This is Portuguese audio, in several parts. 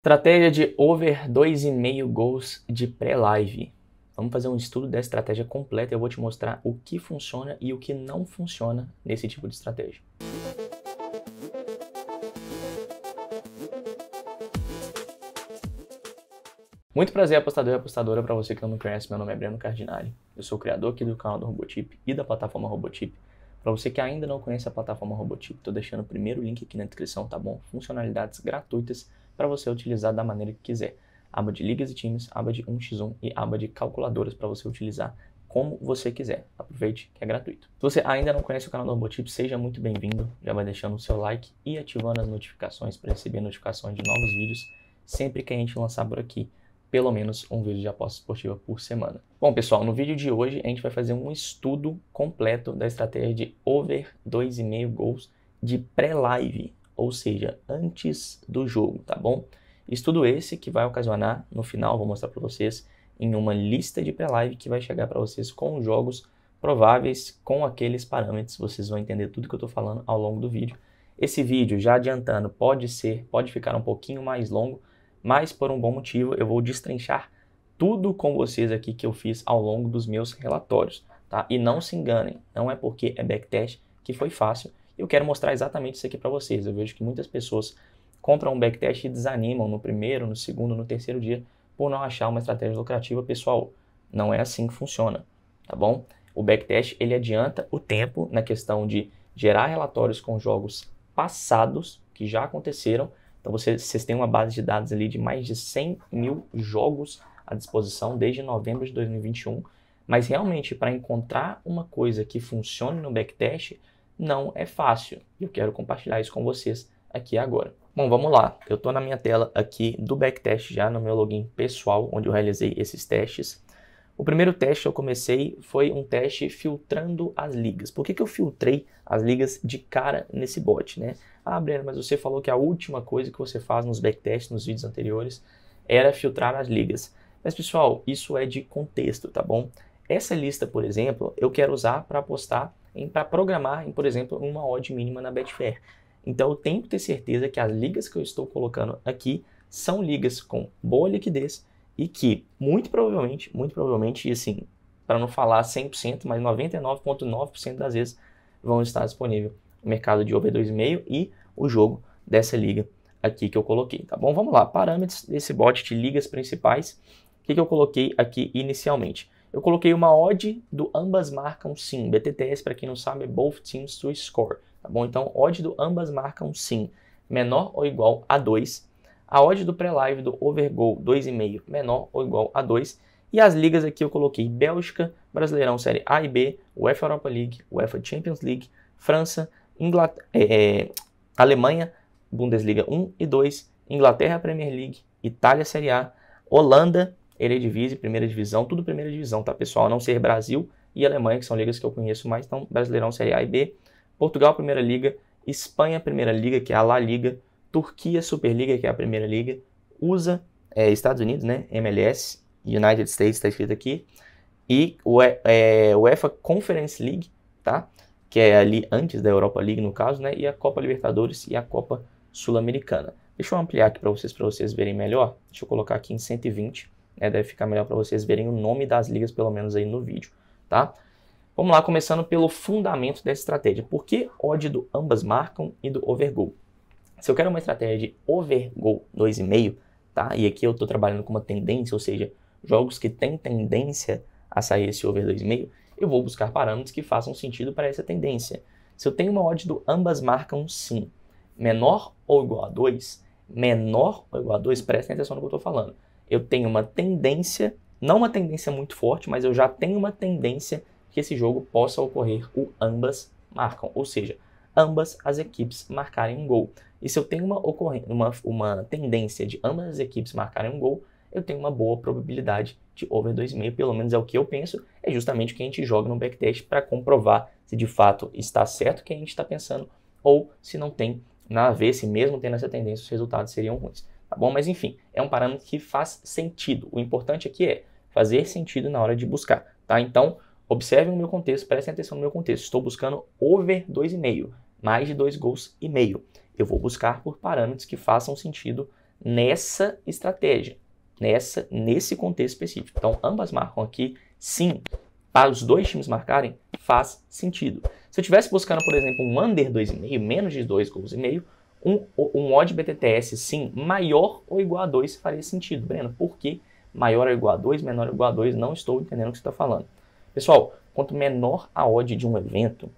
Estratégia de over 2,5 gols de pré-live. Vamos fazer um estudo da estratégia completa e eu vou te mostrar o que funciona e o que não funciona nesse tipo de estratégia. Muito prazer, apostador e apostadora. Para você que não me conhece, meu nome é Breno Cardinale. Eu sou o criador aqui do canal do Robotip e da plataforma Robotip. Para você que ainda não conhece a plataforma Robotip, estou deixando o primeiro link aqui na descrição, tá bom? Funcionalidades gratuitas para você utilizar da maneira que quiser. Aba de ligas e times, aba de 1x1 e aba de calculadoras para você utilizar como você quiser. Aproveite que é gratuito. Se você ainda não conhece o canal do Robotip, seja muito bem-vindo. Já vai deixando o seu like e ativando as notificações para receber notificações de novos vídeos sempre que a gente lançar por aqui pelo menos um vídeo de aposta esportiva por semana. Bom, pessoal, no vídeo de hoje a gente vai fazer um estudo completo da estratégia de over 2,5 gols de pré-live, ou seja, antes do jogo, tá bom? Estudo esse que vai ocasionar, no final, vou mostrar para vocês, em uma lista de pré-live que vai chegar para vocês com jogos prováveis com aqueles parâmetros. Vocês vão entender tudo que eu estou falando ao longo do vídeo. Esse vídeo, já adiantando, pode ficar um pouquinho mais longo, mas por um bom motivo eu vou destrinchar tudo com vocês aqui que eu fiz ao longo dos meus relatórios, tá? E não se enganem, não é porque é backtest que foi fácil. Eu quero mostrar exatamente isso aqui para vocês. Eu vejo que muitas pessoas compram um backtest e desanimam no primeiro, no segundo, no terceiro dia por não achar uma estratégia lucrativa. Pessoal, não é assim que funciona, tá bom? O backtest, ele adianta o tempo na questão de gerar relatórios com jogos passados que já aconteceram. Então vocês têm uma base de dados ali de mais de 100 mil jogos à disposição desde novembro de 2021, mas realmente para encontrar uma coisa que funcione no backtest não é fácil. Eu quero compartilhar isso com vocês aqui agora. Bom, vamos lá. Eu estou na minha tela aqui do backtest já no meu login pessoal, onde eu realizei esses testes. O primeiro teste que eu comecei foi um teste filtrando as ligas. Por que eu filtrei as ligas de cara nesse bot, né? Ah, Breno, mas você falou que a última coisa que você faz nos backtests, nos vídeos anteriores, era filtrar as ligas. Mas, pessoal, isso é de contexto, tá bom? Essa lista, por exemplo, eu quero usar para apostar, para programar, por exemplo, uma odd mínima na Betfair. Então, eu tenho que ter certeza que as ligas que eu estou colocando aqui são ligas com boa liquidez, e que, muito provavelmente, assim, para não falar 100%, mas 99,9% das vezes vão estar disponível no mercado de over 2,5 e o jogo dessa liga aqui que eu coloquei, tá bom? Vamos lá, parâmetros desse bot de ligas principais. O que eu coloquei aqui inicialmente? Eu coloquei uma odd do ambas marcam sim. BTTS, para quem não sabe, é Both Teams to Score, tá bom? Então, odd do ambas marcam sim, menor ou igual a 2. A odd do pré-live do overgoal 2,5 menor ou igual a 2. E as ligas aqui eu coloquei Bélgica, Brasileirão Série A e B, UEFA Europa League, UEFA Champions League, França, Alemanha, Bundesliga 1 e 2, Inglaterra Premier League, Itália Série A, Holanda, Eredivisie, primeira divisão, tudo primeira divisão, tá pessoal? A não ser Brasil e Alemanha, que são ligas que eu conheço mais, então Brasileirão Série A e B, Portugal Primeira Liga, Espanha Primeira Liga, que é a La Liga, Turquia Superliga, que é a Primeira Liga, USA, Estados Unidos, né, MLS, United States está escrito aqui, e UEFA Conference League, tá, que é ali antes da Europa League no caso, né, e a Copa Libertadores e a Copa Sul-Americana. Deixa eu ampliar aqui para vocês verem melhor, deixa eu colocar aqui em 120, né, deve ficar melhor para vocês verem o nome das ligas pelo menos aí no vídeo, tá? Vamos lá, começando pelo fundamento dessa estratégia. Por que odd do ambas marcam e do overgoal? Se eu quero uma estratégia de overgoal 2,5, tá? E aqui eu estou trabalhando com uma tendência, ou seja, jogos que têm tendência a sair esse over 2,5, eu vou buscar parâmetros que façam sentido para essa tendência. Se eu tenho uma odd do ambas marcam sim, menor ou igual a 2, menor ou igual a 2, prestem atenção no que eu estou falando. Eu tenho uma tendência, não uma tendência muito forte, mas eu já tenho uma tendência que esse jogo possa ocorrer o ambas marcam, ou seja, ambas as equipes marcarem um gol. E se eu tenho uma tendência de ambas as equipes marcarem um gol, eu tenho uma boa probabilidade de over 2,5, pelo menos é o que eu penso, é justamente o que a gente joga no backtest para comprovar se de fato está certo o que a gente está pensando ou se não tem nada a ver, se mesmo tendo essa tendência os resultados seriam ruins, tá bom? Mas enfim, é um parâmetro que faz sentido. O importante aqui é fazer sentido na hora de buscar, tá? Então, observem o meu contexto, prestem atenção no meu contexto. Estou buscando over 2,5, mais de 2 gols e meio. Eu vou buscar por parâmetros que façam sentido nessa estratégia, nesse contexto específico. Então, ambas marcam aqui, sim. Para os dois times marcarem, faz sentido. Se eu estivesse buscando, por exemplo, um under 2,5, menos de 2 gols e meio, um odd BTTS, sim, maior ou igual a 2 faria sentido. Breno, por que maior ou igual a 2, menor ou igual a 2? Não estou entendendo o que você está falando. Pessoal, quanto menor a odd de um evento,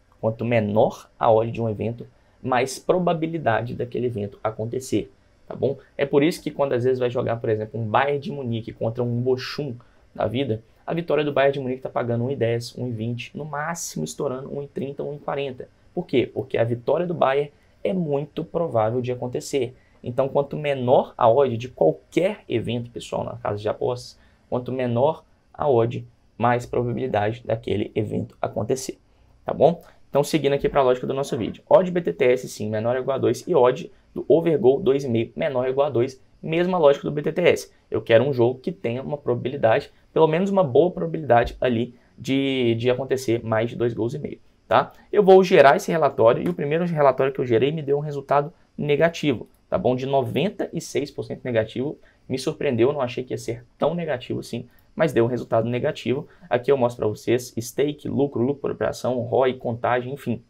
mais probabilidade daquele evento acontecer, tá bom? É por isso que quando às vezes vai jogar, por exemplo, um Bayern de Munique contra um Bochum da vida, a vitória do Bayern de Munique está pagando 1,10, 1,20, no máximo estourando 1,30, 1,40. Por quê? Porque a vitória do Bayern é muito provável de acontecer. Então, quanto menor a odd de qualquer evento, pessoal, na casa de apostas, quanto menor a odd, mais probabilidade daquele evento acontecer, tá bom? Então, seguindo aqui para a lógica do nosso vídeo. Odd BTTS, sim, menor ou igual a 2, e odd do overgol 2,5, menor ou igual a 2, mesma lógica do BTTS. Eu quero um jogo que tenha uma probabilidade, pelo menos uma boa probabilidade ali de acontecer mais de 2 gols e meio, tá? Eu vou gerar esse relatório, e o primeiro relatório que eu gerei me deu um resultado negativo, tá bom? De 96% negativo, me surpreendeu, não achei que ia ser tão negativo assim, mas deu um resultado negativo. Aqui eu mostro para vocês stake, lucro por operação, ROI, contagem, enfim.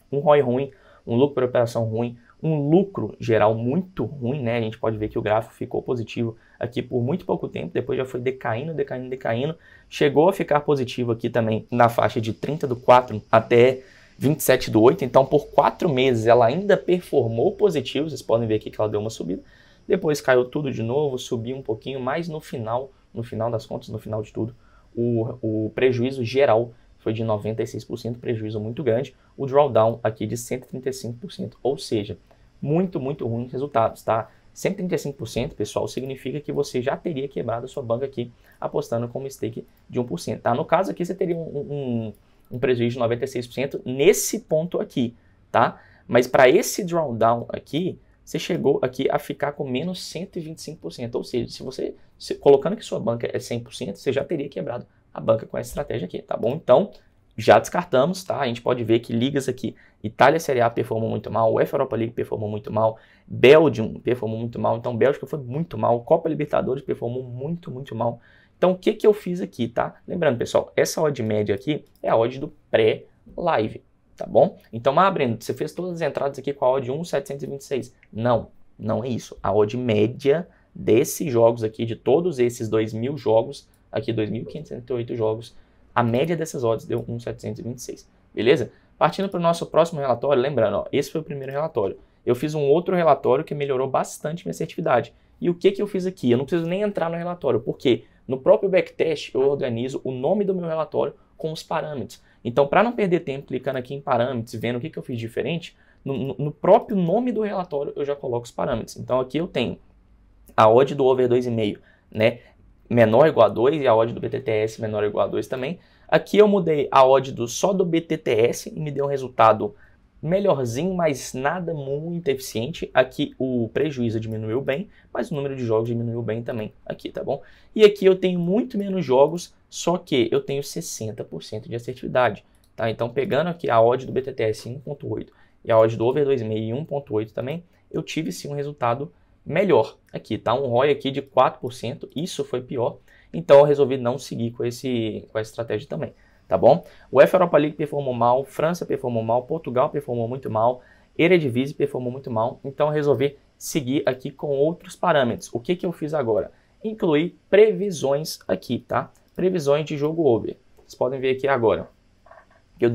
Um ROI ruim, um lucro por operação ruim, um lucro geral muito ruim, né? A gente pode ver que o gráfico ficou positivo aqui por muito pouco tempo, depois já foi decaindo, chegou a ficar positivo aqui também na faixa de 30/4 até 27/8, então por 4 meses ela ainda performou positivo, vocês podem ver aqui que ela deu uma subida, depois caiu tudo de novo, subiu um pouquinho, mas no final das contas, no final de tudo, o prejuízo geral foi de 96%, prejuízo muito grande, o drawdown aqui de 135%, ou seja, muito ruim resultados, tá? 135%, pessoal, significa que você já teria quebrado a sua banca aqui apostando com um stake de 1%, tá? No caso aqui você teria um prejuízo de 96% nesse ponto aqui, tá? Mas para esse drawdown aqui, você chegou aqui a ficar com menos 125%, ou seja, se você, colocando que sua banca é 100%, você já teria quebrado a banca com essa estratégia aqui, tá bom? Então, já descartamos, tá? A gente pode ver que ligas aqui, Itália Série A performou muito mal, UEFA Europa League performou muito mal, Belgium performou muito mal, então Bélgica foi muito mal, Copa Libertadores performou muito mal. Então, o que eu fiz aqui, tá? Lembrando, pessoal, essa odd média aqui é a odd do pré-live, tá bom? Então, Breno, você fez todas as entradas aqui com a odd 1,726. Não é isso. A odd média desses jogos aqui, de todos esses 2.000 jogos, aqui 2.568 jogos, a média dessas odds deu 1,726, beleza? Partindo para o nosso próximo relatório, lembrando, ó, esse foi o primeiro relatório. Eu fiz um outro relatório que melhorou bastante minha assertividade. E o que eu fiz aqui? Eu não preciso nem entrar no relatório, porque no próprio backtest eu organizo o nome do meu relatório com os parâmetros. Então, para não perder tempo clicando aqui em parâmetros e vendo o que eu fiz diferente, no próprio nome do relatório eu já coloco os parâmetros. Então, aqui eu tenho a odd do over 2,5, né? Menor ou igual a 2 e a odd do BTTS menor ou igual a 2 também. Aqui eu mudei a odd só do BTTS e me deu um resultado melhorzinho, mas nada muito eficiente. Aqui o prejuízo diminuiu bem, mas o número de jogos diminuiu bem também aqui, tá bom? E aqui eu tenho muito menos jogos, só que eu tenho 60% de assertividade, tá? Então pegando aqui a odd do BTTS 1.8 e a odd do over 2,5 em 1.8 também, eu tive sim um resultado melhor aqui, tá? Um ROI aqui de 4%, isso foi pior, então eu resolvi não seguir com essa estratégia também, tá bom? O UEFA Europa League performou mal, França performou mal, Portugal performou muito mal, Eredivisie performou muito mal, então eu resolvi seguir aqui com outros parâmetros. O que eu fiz agora? Incluir previsões aqui, tá? Previsões de jogo over. Vocês podem ver aqui agora. Eu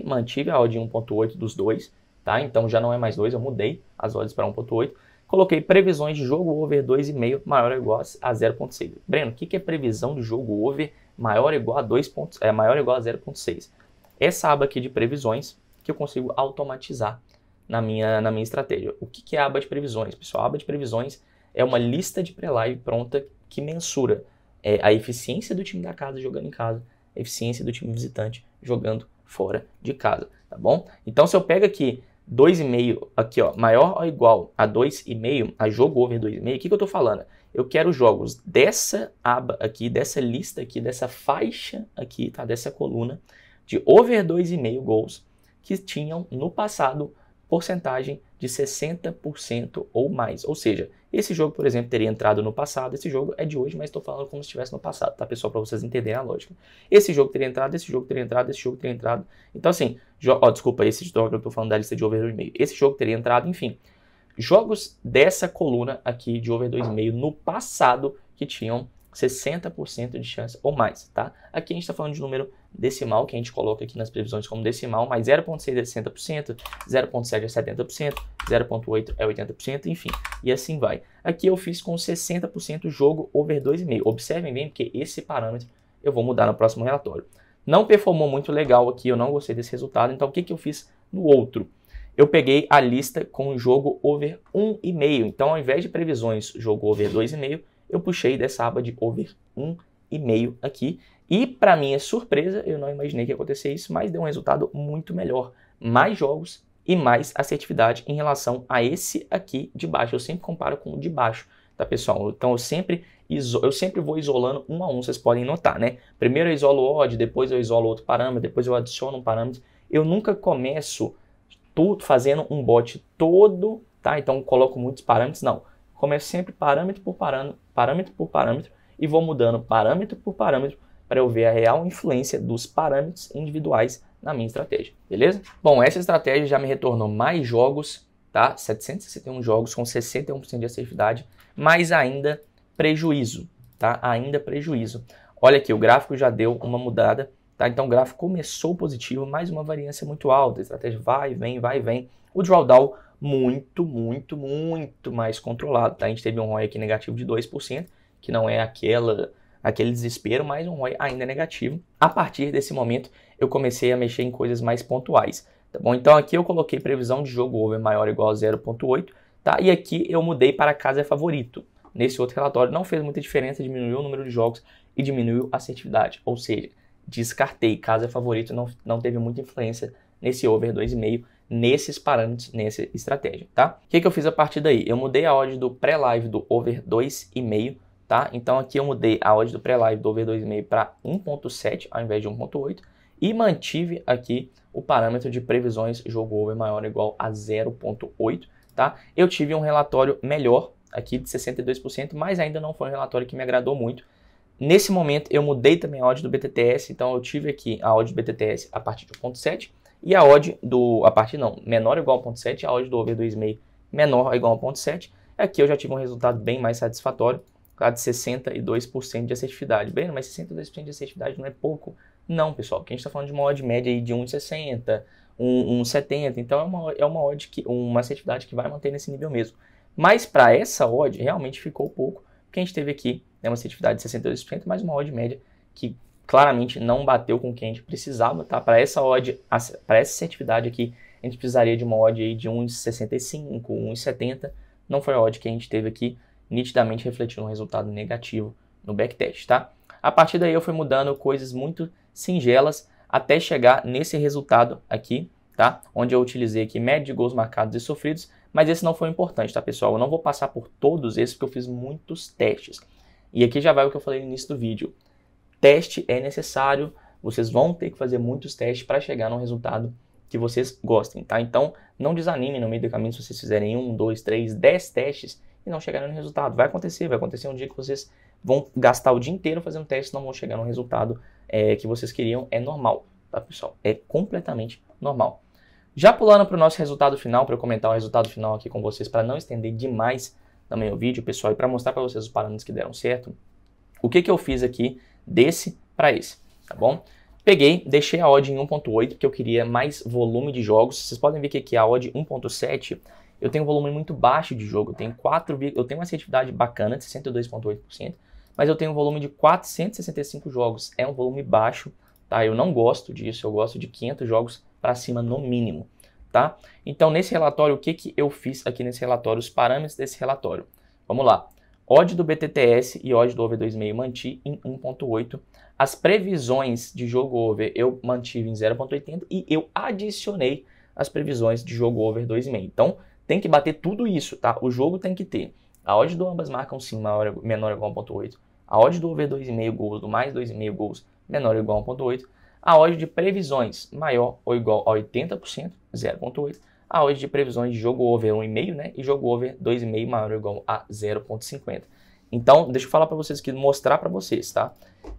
mantive a odd 1.8 dos dois, tá? Então já não é mais 2, eu mudei as odds para 1.8. Coloquei previsões de jogo over 2,5 maior ou igual a 0,6. Breno, o que é previsão de jogo over maior ou igual a 0,6? Essa aba aqui de previsões que eu consigo automatizar na minha estratégia. O que é a aba de previsões, pessoal? A aba de previsões é uma lista de pré-live pronta que mensura a eficiência do time da casa jogando em casa, a eficiência do time visitante jogando fora de casa, tá bom? Então, se eu pego aqui 2,5 aqui, ó, maior ou igual a 2,5, a jogo over 2,5, o que eu tô falando? Eu quero jogos dessa aba aqui, dessa lista aqui, dessa faixa aqui, tá? Dessa coluna de over 2,5 gols que tinham no passado porcentagem de 60% ou mais. Ou seja, esse jogo, por exemplo, teria entrado no passado. Esse jogo é de hoje, mas estou falando como se estivesse no passado, tá, pessoal? Para vocês entenderem a lógica. Esse jogo teria entrado, esse jogo teria entrado, esse jogo teria entrado. Então, assim, desculpa, esse jogo que eu estou falando da lista de over 2,5. Esse jogo teria entrado, enfim. Jogos dessa coluna aqui de over 2,5 no passado que tinham 60% de chance ou mais, tá? Aqui a gente está falando de número decimal, que a gente coloca aqui nas previsões como decimal, mas 0,6 é 60%, 0,7 é 70%, 0,8 é 80%, enfim, e assim vai. Aqui eu fiz com 60% jogo over 2,5. Observem bem, porque esse parâmetro eu vou mudar no próximo relatório. Não performou muito legal aqui, eu não gostei desse resultado, então o que eu fiz no outro? Eu peguei a lista com jogo over 1,5. Então, ao invés de previsões jogo over 2,5, eu puxei dessa aba de over 1,5 aqui. E, para minha surpresa, eu não imaginei que ia acontecer isso, mas deu um resultado muito melhor. Mais jogos e mais assertividade em relação a esse aqui de baixo. Eu sempre comparo com o de baixo, tá, pessoal? Então, eu sempre vou isolando um a um, vocês podem notar, né? Primeiro eu isolo o odd, depois eu isolo outro parâmetro, depois eu adiciono um parâmetro. Eu nunca começo tudo fazendo um bot todo, tá? Então coloco muitos parâmetros, não. Começo sempre parâmetro por parâmetro e vou mudando parâmetro por parâmetro para eu ver a real influência dos parâmetros individuais na minha estratégia, beleza? Bom, essa estratégia já me retornou mais jogos, tá? 761 jogos com 61% de assertividade, mas ainda prejuízo, tá? Ainda prejuízo. Olha aqui, o gráfico já deu uma mudada. Tá? Então o gráfico começou positivo, mas uma variância muito alta, a estratégia vai e vem. O drawdown muito mais controlado. Tá? A gente teve um ROI aqui negativo de 2%, que não é aquele desespero, mas um ROI ainda negativo. A partir desse momento eu comecei a mexer em coisas mais pontuais. Tá bom? Então aqui eu coloquei previsão de jogo over maior ou igual a 0,8, tá? E aqui eu mudei para casa favorito. Nesse outro relatório não fez muita diferença, diminuiu o número de jogos e diminuiu a assertividade, ou seja, descartei, casa favorito não teve muita influência nesse over 2,5, nesses parâmetros, nessa estratégia, tá? O que eu fiz a partir daí? Eu mudei a odd do pré-live do over 2,5, tá? Então aqui eu mudei a odd do pré-live do over 2,5 para 1,7 ao invés de 1,8 e mantive aqui o parâmetro de previsões jogo over maior ou igual a 0,8, tá? Eu tive um relatório melhor aqui de 62%, mas ainda não foi um relatório que me agradou muito. Nesse momento, eu mudei também a odd do BTTS, então eu tive aqui a odd do BTTS a partir de 1,7 e a odd menor ou igual a 1,7, a odd do over 2,5 menor ou igual a 1,7. Aqui eu já tive um resultado bem mais satisfatório, de 62% de assertividade. Bem, mas 62% de assertividade não é pouco? Não, pessoal, porque a gente está falando de uma odd média aí de 1,60, 1,70, então é uma odd uma assertividade que vai manter nesse nível mesmo. Mas para essa odd realmente ficou pouco, porque a gente teve aqui uma assertividade de 62%, mas uma odd média que claramente não bateu com o que a gente precisava, tá? Para essa odd, para essa assertividade aqui, a gente precisaria de uma odd aí de 1,65, 1,70. Não foi a odd que a gente teve aqui, nitidamente refletindo um resultado negativo no backtest, tá? A partir daí eu fui mudando coisas muito singelas até chegar nesse resultado aqui, tá? Onde eu utilizei aqui média de gols marcados e sofridos, mas esse não foi importante, tá, pessoal? Eu não vou passar por todos esses porque eu fiz muitos testes. E aqui já vai o que eu falei no início do vídeo. Teste é necessário, vocês vão ter que fazer muitos testes para chegar num resultado que vocês gostem, tá? Então, não desanimem no meio do caminho se vocês fizerem 1, 2, 3, 10 testes e não chegarem no resultado. Vai acontecer um dia que vocês vão gastar o dia inteiro fazendo testes e não vão chegar no resultado que vocês queriam. É normal, tá, pessoal? É completamente normal. Já pulando para o nosso resultado final, para eu comentar o resultado final aqui com vocês, para não estender demais também o vídeo, pessoal, e para mostrar para vocês os parâmetros que deram certo, o que eu fiz aqui desse para esse, tá bom? Peguei, deixei a odd em 1.8, porque eu queria mais volume de jogos. Vocês podem ver que aqui a odd 1.7, eu tenho um volume muito baixo de jogo, eu tenho uma assertividade bacana de 62.8%, mas eu tenho um volume de 465 jogos, é um volume baixo, tá? Eu não gosto disso, eu gosto de 500 jogos para cima no mínimo, tá? Então nesse relatório, o que eu fiz aqui nesse relatório, os parâmetros desse relatório? Vamos lá. Odd do BTTS e odd do over 2,5 mantive em 1.8. As previsões de jogo over eu mantive em 0.80 e eu adicionei as previsões de jogo over 2,5. Então tem que bater tudo isso, tá? O jogo tem que ter a odd do ambas marcam sim menor ou igual a 1.8, a odd do over 2,5 gols, do mais 2,5 gols menor ou igual a 1.8, a odd de previsões maior ou igual a 80%, 0.8, a odd de previsões de jogo over 1,5, né? E jogo over 2,5 maior ou igual a 0,50. Então, deixa eu falar para vocês aqui, mostrar para vocês, tá?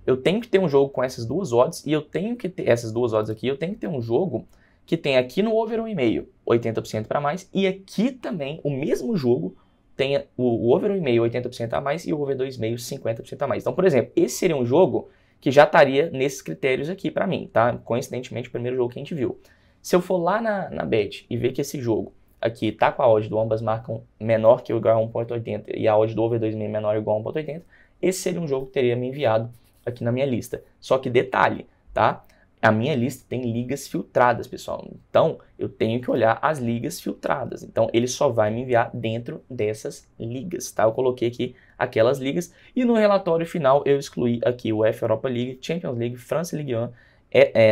Eu tenho que ter um jogo com essas duas odds e eu tenho que ter essas duas odds aqui, eu tenho que ter um jogo que tem aqui no over 1,5, 80% para mais, e aqui também o mesmo jogo tem o over 1,5, 80% a mais, e o over 2,5, 50% a mais. Então, por exemplo, esse seria um jogo que já estaria nesses critérios aqui para mim, tá? Coincidentemente, o primeiro jogo que a gente viu. Se eu for lá na bet e ver que esse jogo aqui tá com a odd do ambas marcam menor que ou igual a 1,80 e a odd do over 2,5 menor ou igual a 1,80, esse seria um jogo que teria me enviado aqui na minha lista. Só que detalhe, tá? A minha lista tem ligas filtradas, pessoal. Então, eu tenho que olhar as ligas filtradas. Então, ele só vai me enviar dentro dessas ligas, tá? Eu coloquei aqui aquelas ligas e no relatório final eu excluí aqui o UEFA Europa League, Champions League, France Ligue 1,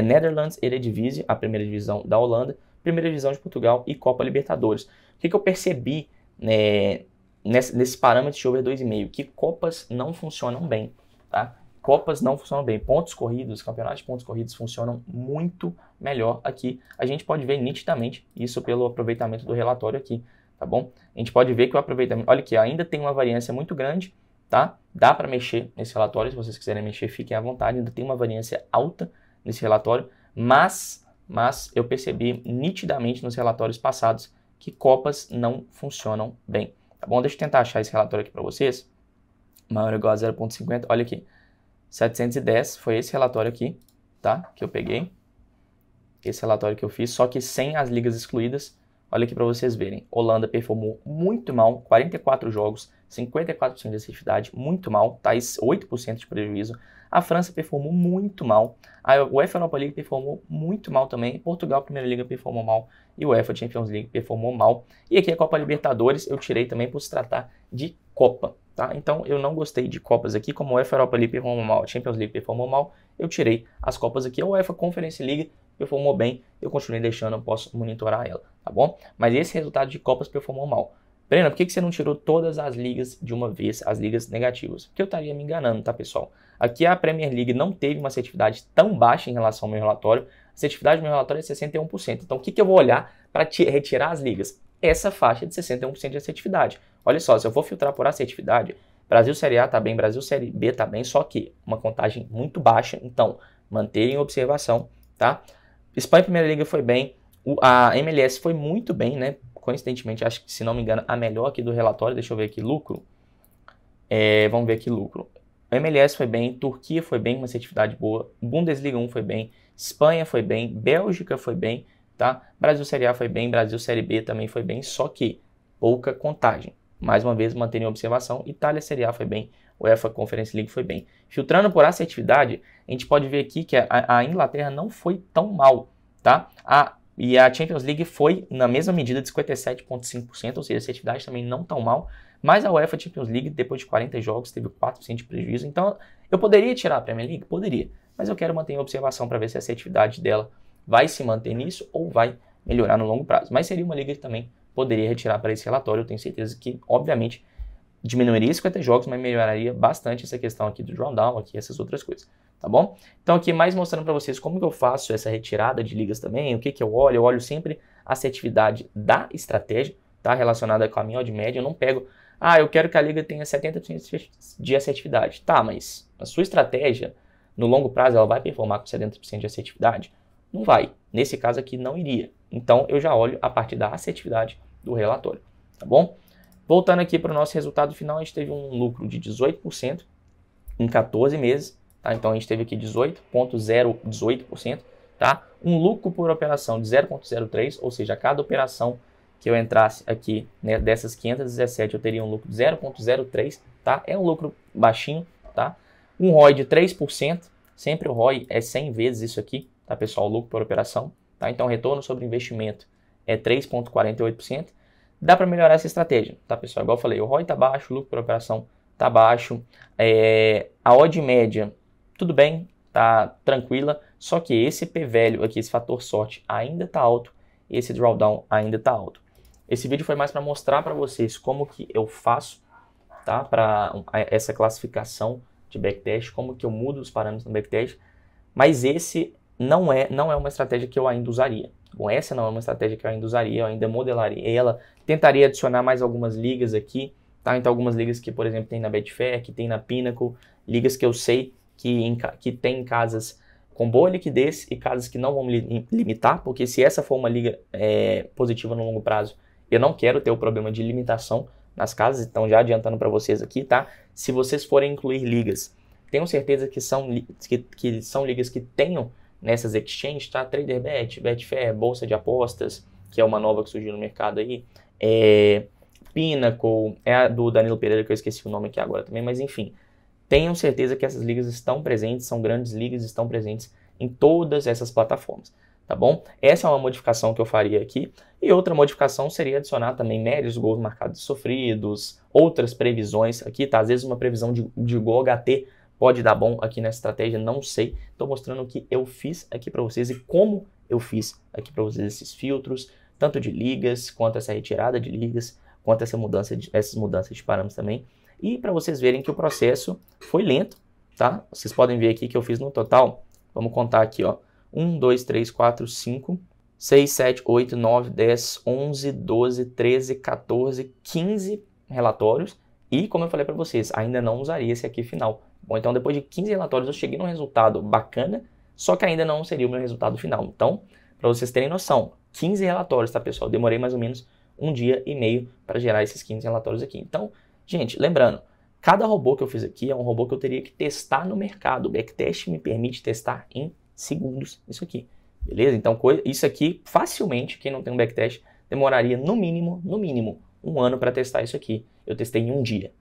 Netherlands Eredivisie, a primeira divisão da Holanda, primeira divisão de Portugal e Copa Libertadores. O que eu percebi, né, nesse parâmetro de over 2,5? Que Copas não funcionam bem, tá? Copas não funcionam bem. Pontos corridos, campeonatos de pontos corridos funcionam muito melhor aqui. A gente pode ver nitidamente isso pelo aproveitamento do relatório aqui, tá bom? A gente pode ver que o aproveitamento, olha aqui, ainda tem uma variância muito grande, tá? Dá para mexer nesse relatório, se vocês quiserem mexer, fiquem à vontade. Ainda tem uma variância alta nesse relatório, mas eu percebi nitidamente nos relatórios passados que Copas não funcionam bem, tá bom? Deixa eu tentar achar esse relatório aqui para vocês. Maior ou igual a 0,50, olha aqui. 710 foi esse relatório aqui, tá? Que eu peguei. Esse relatório que eu fiz, só que sem as ligas excluídas. Olha aqui para vocês verem. Holanda performou muito mal, 44 jogos, 54% de assertividade, muito mal, tá? 8% de prejuízo. A França performou muito mal. A UEFA Europa League performou muito mal também. Portugal, Primeira Liga, performou mal. E o UEFA Champions League performou mal. E aqui a Copa Libertadores eu tirei também por se tratar de Copa, tá? Então eu não gostei de Copas aqui, como a UEFA Europa League performou mal, a Champions League performou mal, eu tirei as Copas aqui. A UEFA Conference League performou bem, eu continuei deixando, eu posso monitorar ela, tá bom? Mas esse resultado de Copas performou mal. Breno, por que você não tirou todas as ligas de uma vez, as ligas negativas? Porque eu estaria me enganando, tá, pessoal? Aqui a Premier League não teve uma assertividade tão baixa em relação ao meu relatório. A assertividade do meu relatório é 61%. Então, o que eu vou olhar para retirar as ligas? Essa faixa de 61% de assertividade. Olha só, se eu for filtrar por assertividade, Brasil Série A tá bem, Brasil Série B tá bem, só que uma contagem muito baixa. Então, manterem em observação, tá? Espanha Primeira Liga foi bem. A MLS foi muito bem, né? Coincidentemente, acho que, se não me engano, a melhor aqui do relatório. Deixa eu ver aqui, lucro. Vamos ver aqui, lucro. A MLS foi bem, Turquia foi bem, uma assertividade boa. Bundesliga 1 foi bem, Espanha foi bem, Bélgica foi bem, tá? Brasil Série A foi bem, Brasil Série B também foi bem, só que pouca contagem. Mais uma vez, manterem observação. Itália Série A foi bem, UEFA Conference League foi bem. Filtrando por assertividade, a gente pode ver aqui que a Inglaterra não foi tão mal, tá? E a Champions League foi na mesma medida de 57,5%, ou seja, a assertividade também não tão mal. Mas a UEFA Champions League, depois de 40 jogos, teve 4% de prejuízo. Então, eu poderia tirar a Premier League? Poderia. Mas eu quero manter em observação para ver se a assertividade dela vai se manter nisso ou vai melhorar no longo prazo. Mas seria uma liga que também poderia retirar para esse relatório. Eu tenho certeza que, obviamente, diminuiria 50 jogos, mas melhoraria bastante essa questão aqui do drawdown, aqui essas outras coisas, tá bom? Então aqui mais mostrando para vocês como que eu faço essa retirada de ligas também, o que eu olho sempre a assertividade da estratégia, tá? Relacionada com a minha odd média. Eu não pego, eu quero que a liga tenha 70% de assertividade. Tá, mas a sua estratégia, no longo prazo, ela vai performar com 70% de assertividade? Não vai. Nesse caso aqui, não iria. Então, eu já olho a partir da assertividade do relatório, tá bom? Voltando aqui para o nosso resultado final, a gente teve um lucro de 18% em 14 meses, tá? Então, a gente teve aqui 18,018%, tá? Um lucro por operação de 0,03, ou seja, a cada operação que eu entrasse aqui, né, dessas 517, eu teria um lucro de 0,03, tá? É um lucro baixinho, tá? Um ROI de 3%, sempre o ROI é 100 vezes isso aqui, tá, pessoal? O lucro por operação, tá? Então, retorno sobre investimento é 3,48%. Dá para melhorar essa estratégia, tá, pessoal? Igual eu falei, o ROI tá baixo, o lucro por operação tá baixo, a odd média, tudo bem, tá tranquila, só que esse P-value aqui, esse fator sorte, ainda tá alto, esse drawdown ainda tá alto. Esse vídeo foi mais para mostrar para vocês como que eu faço, tá, para essa classificação de backtest, como que eu mudo os parâmetros no backtest, mas esse não é uma estratégia que eu ainda usaria. Bom, essa não é uma estratégia que eu ainda usaria, eu ainda modelaria ela, tentaria adicionar mais algumas ligas aqui, tá? Então algumas ligas que, por exemplo, tem na Betfair, que tem na Pinnacle, ligas que eu sei que tem casas com boa liquidez e casas que não vão me limitar, porque se essa for uma liga positiva no longo prazo, eu não quero ter o problema de limitação nas casas, então já adiantando para vocês aqui, tá? Se vocês forem incluir ligas, tenham certeza que são ligas que tenham nessas exchanges, tá? TraderBet, Betfair, Bolsa de Apostas, que é uma nova que surgiu no mercado aí, Pinnacle, é a do Danilo Pereira, que eu esqueci o nome aqui agora também, mas enfim, tenham certeza que essas ligas estão presentes, são grandes ligas, estão presentes em todas essas plataformas, tá bom? Essa é uma modificação que eu faria aqui. E outra modificação seria adicionar também médios, gols marcados e sofridos, outras previsões aqui, tá? Às vezes uma previsão de gol HT pode dar bom aqui nessa estratégia, não sei. Estou mostrando o que eu fiz aqui para vocês e como eu fiz aqui para vocês esses filtros, tanto de ligas, quanto essa retirada de ligas, quanto essas mudanças de parâmetros também. E para vocês verem que o processo foi lento, tá? Vocês podem ver aqui que eu fiz no total, vamos contar aqui, ó, 1, 2, 3, 4, 5, 6, 7, 8, 9, 10, 11, 12, 13, 14, 15 relatórios. E como eu falei para vocês, ainda não usaria esse aqui final. Bom, então depois de 15 relatórios eu cheguei num resultado bacana, só que ainda não seria o meu resultado final. Então, para vocês terem noção, 15 relatórios, tá pessoal? Demorei mais ou menos 1 dia e meio para gerar esses 15 relatórios aqui. Então, gente, lembrando, cada robô que eu fiz aqui é um robô que eu teria que testar no mercado. O backtest me permite testar em segundos isso aqui, beleza? Então, isso aqui, facilmente, quem não tem um backtest, demoraria no mínimo, 1 ano para testar isso aqui. Eu testei em 1 dia,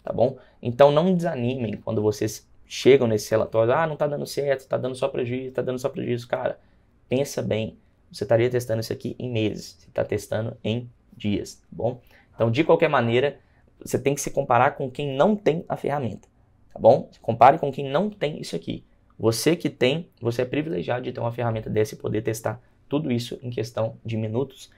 tá bom? Então, não desanimem quando vocês chegam nesse relatório, não tá dando certo, tá dando só prejuízo, cara. Pensa bem, você estaria testando isso aqui em meses, você está testando em dias, tá bom? Então, de qualquer maneira, você tem que se comparar com quem não tem a ferramenta, tá bom? Compare com quem não tem isso aqui. Você que tem, você é privilegiado de ter uma ferramenta dessa e poder testar tudo isso em questão de minutos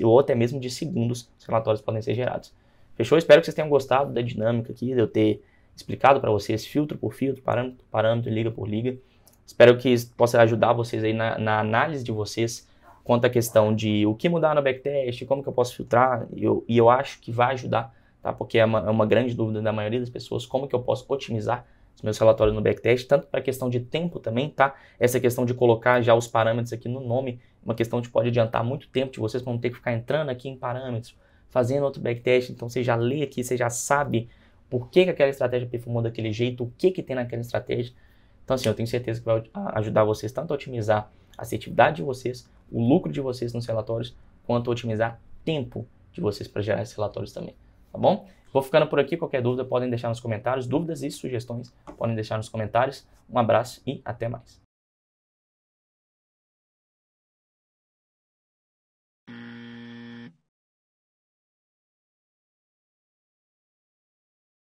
ou até mesmo de segundos, os relatórios podem ser gerados. Fechou? Espero que vocês tenham gostado da dinâmica aqui, de eu ter explicado para vocês filtro por filtro, parâmetro por parâmetro, liga por liga. Espero que isso possa ajudar vocês aí na análise de vocês quanto à questão de o que mudar no backtest, como que eu posso filtrar, e eu acho que vai ajudar, tá? Porque é uma grande dúvida da maioria das pessoas, como que eu posso otimizar os meus relatórios no backtest, tanto para a questão de tempo também, tá? Essa questão de colocar já os parâmetros aqui no nome, uma questão que pode adiantar muito tempo de vocês, para não ter que ficar entrando aqui em parâmetros, fazendo outro backtest, então você já lê aqui, você já sabe por que aquela estratégia performou daquele jeito, o que tem naquela estratégia. Então assim, eu tenho certeza que vai ajudar vocês tanto a otimizar a assertividade de vocês, o lucro de vocês nos relatórios, quanto a otimizar tempo de vocês para gerar esses relatórios também, tá bom? Vou ficando por aqui, qualquer dúvida podem deixar nos comentários, dúvidas e sugestões podem deixar nos comentários. Um abraço e até mais.